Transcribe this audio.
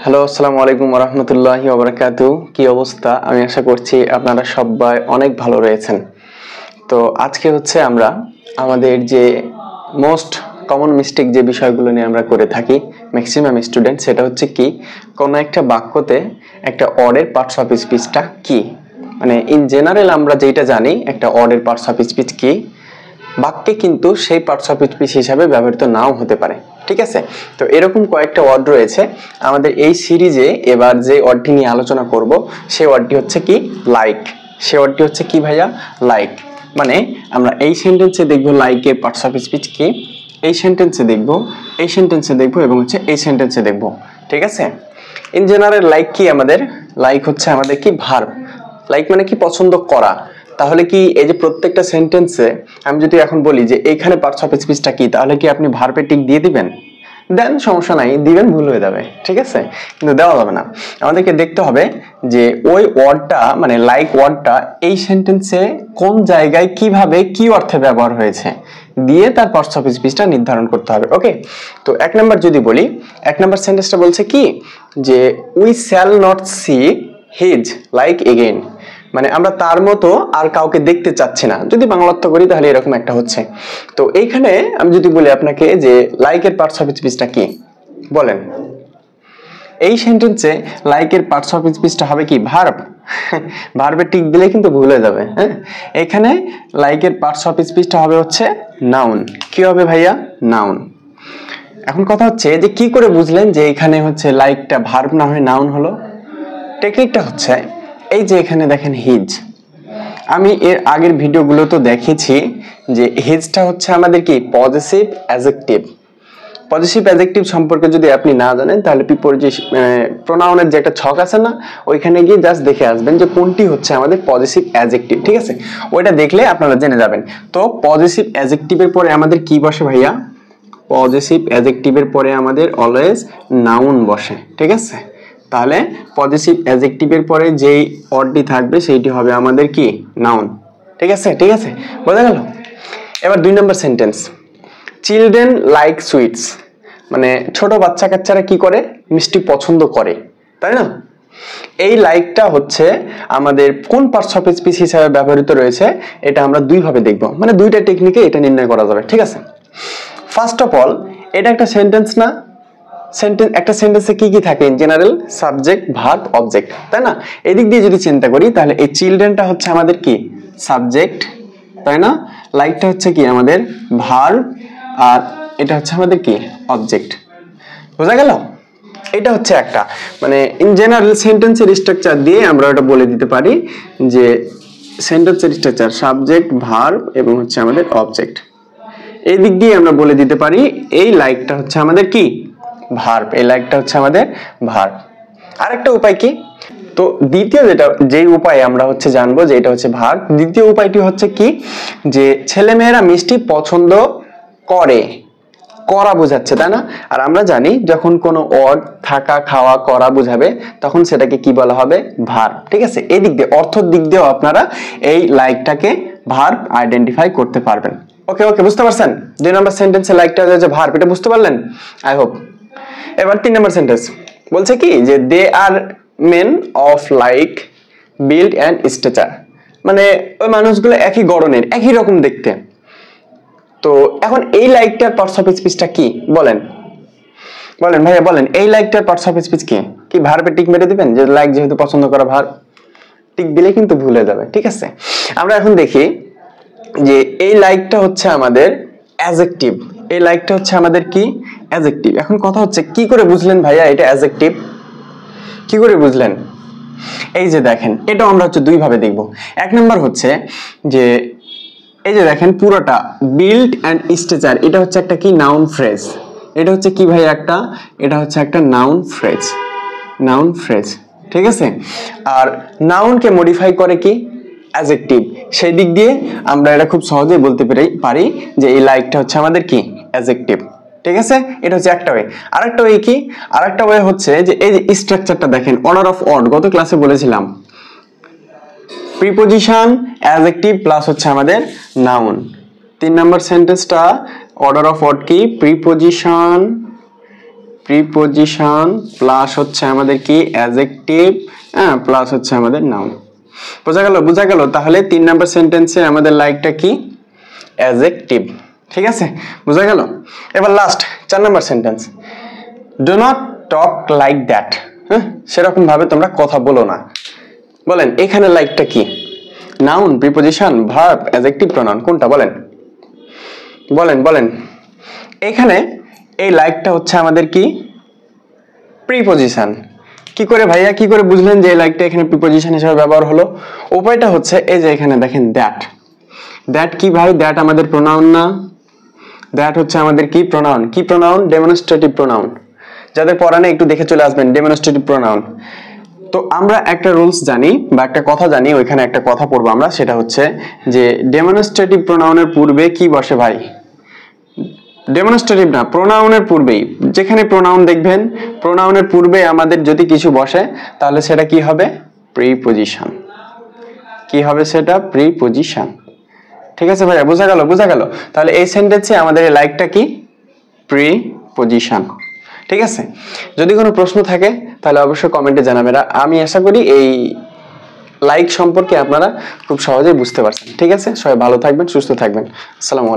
Hello, আসসালামু আলাইকুম ওয়া রাহমাতুল্লাহি ওয়া বারাকাতুহু। কি অবস্থা? আমি আশা করছি আপনারা সবাই অনেক ভালো রয়েছেন। তো আজকে হচ্ছে আমরা আমাদের যে মোস্ট কমন মিস্টেক যে বিষয়গুলো নিয়ে আমরা করে থাকি ম্যাক্সিমাম স্টুডেন্ট, সেটা হচ্ছে কি, কোনো একটা বাক্যতে একটা অডের পার্টস অফ স্পিচটা কি। মানে ইন জেনারেল আমরা যেটা জানি একটা অডের পার্টস অফ স্পিচ কি, বাক্যে কিন্তু সেই পার্টস অফ স্পিচ হিসাবে ব্যবহৃত নাও হতে পারে। ঠিক আছে, তো এরকম কয়েকটা ওয়ার্ড রয়েছে আমাদের এই সিরিজে। এবার যে ওয়ার্ডটি নিয়ে আলোচনা করব সেই ওয়ার্ডটি হচ্ছে কি লাইক। সেই ওয়ার্ডটি হচ্ছে কি ভাইয়া? লাইক। মানে আমরা এই সেন্টেন্সে দেখবো লাইকের পার্টস অফ স্পিচ কি, এই সেন্টেন্সে দেখবো, এই সেন্টেন্সে দেখবো এবং হচ্ছে এই সেন্টেন্সে দেখবো। ঠিক আছে, ইন জেনারেল লাইক কি আমাদের? লাইক হচ্ছে আমাদের কি ভার্ব। লাইক মানে কি? পছন্দ করা। তাহলে কি এই যে প্রত্যেকটা সেন্টেন্সে আমি যদি এখন বলি যে এইখানে পার্টস অফ স্পিচটা কি, তাহলে কি আপনি ভার্বে টিক দিয়ে দিবেন? দেন, সমস্যা নাই, দিবেন, ভুল হয়ে যাবে। ঠিক আছে, কিন্তু দেওয়া যাবে না। আমাদেরকে দেখতে হবে যে ওই ওয়ার্ডটা মানে লাইক ওয়ার্ডটা এই সেন্টেন্সে কোন জায়গায় কিভাবে কি অর্থে ব্যবহার হয়েছে দিয়ে তার পার্টস অফ স্পিচটা নির্ধারণ করতে হবে। ওকে, তো এক নাম্বার যদি বলি, এক নাম্বার সেন্টেন্সটা বলছে কি যে we shall not see his like again. মানে আমরা তার মতো আর কাউকে দেখতে চাচ্ছি না। যদি বাংলা অর্থ করি তাহলে এরকম একটা হচ্ছে। তো এইখানে আমি যদি বলি আপনাকে যে লাইকের পার্টস অফ স্পিচটা কি, বলেন। এই সেন্টেন্সে লাইকের পার্টস অফ স্পিচটা হবে কি? ভার্ব। ভার্বে টিক দিলে কিন্তু ভুল হয়ে যাবে। হ্যাঁ, এখানে লাইকের পার্টস অফ স্পিচটা হবে হচ্ছে নাউন। কি হবে ভাইয়া? নাউন। এখন কথা হচ্ছে যে কি করে বুঝলেন যে এখানে হচ্ছে লাইকটা ভার্ব না হয়ে নাউন হলো? টেকনিকটা হচ্ছে এই যে এখানে দেখেন হিজ। আমি এর আগের ভিডিওগুলো তো দেখেছি যে হিজটা হচ্ছে আমাদের কি পজিটিভ অ্যাডজেক্টিভ। পজিটিভ অ্যাডজেক্টিভ সম্পর্কে যদি আপনি না জানেন তাহলে প্রিপোজিশন প্রোনাউনের যে একটা ছক আছে না, ওইখানে গিয়ে জাস্ট দেখে আসবেন যে কোনটি হচ্ছে আমাদের পজিটিভ অ্যাডজেক্টিভ। ঠিক আছে, ওইটা দেখলে আপনারা জেনে যাবেন। তো পজিটিভ অ্যাডজেক্টিভের পরে আমাদের কি বসে ভাইয়া? পজিটিভ অ্যাডজেক্টিভের পরে আমাদের অলওয়েজ নাউন বসে। ঠিক আছে, তাহলে পজিটিভ অ্যাডজেক্টিভের পরে যেই ওয়ার্ডটি থাকবে সেইটি হবে আমাদের কি? নাউন। ঠিক আছে, ঠিক আছে, বোঝা গেল? এবার দুই নম্বর সেন্টেন্স, চিলড্রেন লাইক সুইটস। মানে ছোট বাচ্চা কাচ্চারা কি করে? মিষ্টি পছন্দ করে, তাই না? এই লাইকটা হচ্ছে আমাদের কোন পার্টস অফ স্পিচ হিসাবে ব্যবহৃত রয়েছে এটা আমরা দুই ভাবে দেখব। মানে দুইটা টেকনিকে এটা নির্ণয় করা যাবে। ঠিক আছে, ফার্স্ট অফ অল এটা একটা সেন্টেন্স না? সেন্টেন্স, একটা সেন্টেন্সে কি কি থাকে? In general subject, verb, object, তাই না? এদিক দিয়ে যদি চিন্তা করি তাহলে এই চিলড্রেনটা হচ্ছে আমাদের কি? সাবজেক্ট, তাই না? লাইকটা হচ্ছে কি? আমাদের ভার্ব, আর এটা হচ্ছে আমাদের কি? অবজেক্ট। বোঝা গেল? এটা হচ্ছে একটা মানে ইন জেনারেল সেন্টেন্সের স্ট্রাকচার দিয়ে আমরা এটা বলে দিতে পারি যে সেন্টেন্সের স্ট্রাকচার সাবজেক্ট, ভার্ব এবং হচ্ছে আমাদের অবজেক্ট। এই দিক দিয়ে আমরা বলে দিতে পারি এই লাইকটা হচ্ছে আমাদের কি? ভার্ব। এই লাইকটা হচ্ছে আমাদের ভার্ব। আরেকটা উপায় কি? তো দ্বিতীয় যেই উপায় আমরা হচ্ছে জানবো যে এটা হচ্ছে ভার্ব, দ্বিতীয় উপায়টি হচ্ছে কি যে ছেলেমেয়েরা মিষ্টি পছন্দ করে, করা বোঝাচ্ছে, তাই না? আর আমরা জানি যখন কোনো ওয়ার্ড থাকা, খাওয়া, করা বোঝাবে তখন সেটাকে কি বলা হবে? ভার্ব। ঠিক আছে, এই দিক দিয়ে অর্থের দিক দিয়েও আপনারা এই লাইকটাকে ভার্ব আইডেন্টিফাই করতে পারবেন। ওকে ওকে, বুঝতে পারছেন? দুই নম্বর সেন্টেন্সে লাইকটা যে ভার্ব, এটা বুঝতে পারলেন আই হোপ। এবার তিন নম্বর সেন্টেন্স বলছে কি যে they are men of like build and structure. মানে ওই মানুষগুলো একই গড়নের, একই রকম দেখতে। তো এখন এই লাইকটার পার্টস অফ স্পিচটা কি? বলেন বলেন ভাইয়া, বলেন এই লাইকটার পার্টস অফ স্পিচ কি? কি ভার্বে টিক মেরে দিবেন যে লাইক যেহেতু পছন্দ করা ভার্ব? টিক দিলে কিন্তু ভুলে যাবে। ঠিক আছে, আমরা এখন দেখি যে এই লাইকটা হচ্ছে আমাদের অ্যাডজেক্টিভ। এই লাইকটা হচ্ছে আমাদের কি? অ্যাডজেক্টিভ। এখন কথা হচ্ছে কি করে বুঝলেন ভাইয়া এটা অ্যাডজেক্টিভ? কি করে বুঝলেন? এই যে দেখেন, এটা আমরা হচ্ছে দুই ভাবে দেখব। এক নাম্বার হচ্ছে যে এই যে দেখেন পুরোটা বিল্ড অ্যান্ড স্ট্রাকচার, এটা হচ্ছে একটা কি? Noun phrase. এটা হচ্ছে কি ভাই? একটা, এটা হচ্ছে একটা নাউন ফ্রেজ। নাউন ফ্রেজ, ঠিক আছে? আর নাউনকে মডিফাই করে কি? অ্যাডজেক্টিভ। সেই দিক দিয়ে আমরা এটা খুব সহজেই বলতে পারি যে এই লাইকটা হচ্ছে আমাদের কি? অ্যাডজেক্টিভ। ঠিক আছে, এটা হচ্ছে একটা ওয়ে। আরেকটা ওয়ে কি? আরেকটা ওয়ে হচ্ছে যে এই যে স্ট্রাকচারটা দেখেন, অর্ডার অফ ওয়ার্ড, গত ক্লাসে বলেছিলাম প্রিপোজিশন, অ্যাডজেক্টিভ প্লাস হচ্ছে আমাদের নাউন। তিন নাম্বার সেন্টেন্সটা অর্ডার অফ ওয়ার্ড কি? প্রিপোজিশন প্রিপজিশন প্লাস হচ্ছে আমাদের কি অ্যাডজেক্টিভ, হ্যাঁ, প্লাস হচ্ছে আমাদের নাউন। বোঝা গেল। তাহলে 3 নাম্বার সেন্টেন্সে আমাদের লাইকটা কি? অ্যাডজেক্টিভ। ঠিক আছে, বোঝা গেল। এবার last 4 number sentence, do not talk like that. হ্যাঁ, সেরকম ভাবে তোমরা কথা বলো না। বলেন এখানে লাইকটা কি? Noun, preposition, verb, adjective, pronoun, কোনটা? বলেন বলেন বলেন। এখানে এই লাইকটা হচ্ছে আমাদের কি? প্রিপজিশন। কি করে ভাইয়া, কি করে বুঝলেন যে এই লাইকটা এখানে প্রিপজিশন হিসেবে ব্যবহার হলো? উপায়টা হচ্ছে এই যে এখানে দেখেন দ্যাট। দ্যাট কি ভাই? দ্যাট আমাদের প্রোনাউন না? দ্যাট হচ্ছে আমাদের কি প্রোনাউন? কি প্রোনাউন? Demonstrative pronoun. যাদের পড়া নেই একটু দেখে চলে আসবেন, ডেমনস্ট্রেটিভ প্রোনাউন। তো আমরা একটা রুলস জানি বা একটা কথা জানি, ওইখানে একটা কথা পড়বো আমরা, সেটা হচ্ছে যে ডেমনস্ট্রেটিভ প্রোনাউনের পূর্বে কি বসে ভাই? ডেমনস্ট্রেটিভ না, প্রোনাউনের পূর্বেই। যেখানে প্রোনাউন দেখবেন, প্রোনাউনের পূর্বে আমাদের যদি কিছু বসে তাহলে সেটা কি হবে? প্রিপজিশন। কি হবে সেটা? প্রিপজিশন। ঠিক আছে ভাইয়া, বোঝা গেল। তাহলে এই সেন্টেন্সে আমাদের এই লাইকটা কি? প্রিপজিশন। ঠিক আছে, যদি কোনো প্রশ্ন থাকে তাহলে অবশ্যই কমেন্টে জানাবেন। আমি আশা করি এই লাইক সম্পর্কে আপনারা খুব সহজেই বুঝতে পারছেন। ঠিক আছে, সবাই ভালো থাকবেন, সুস্থ থাকবেন। আসসালামু আলাইকুম।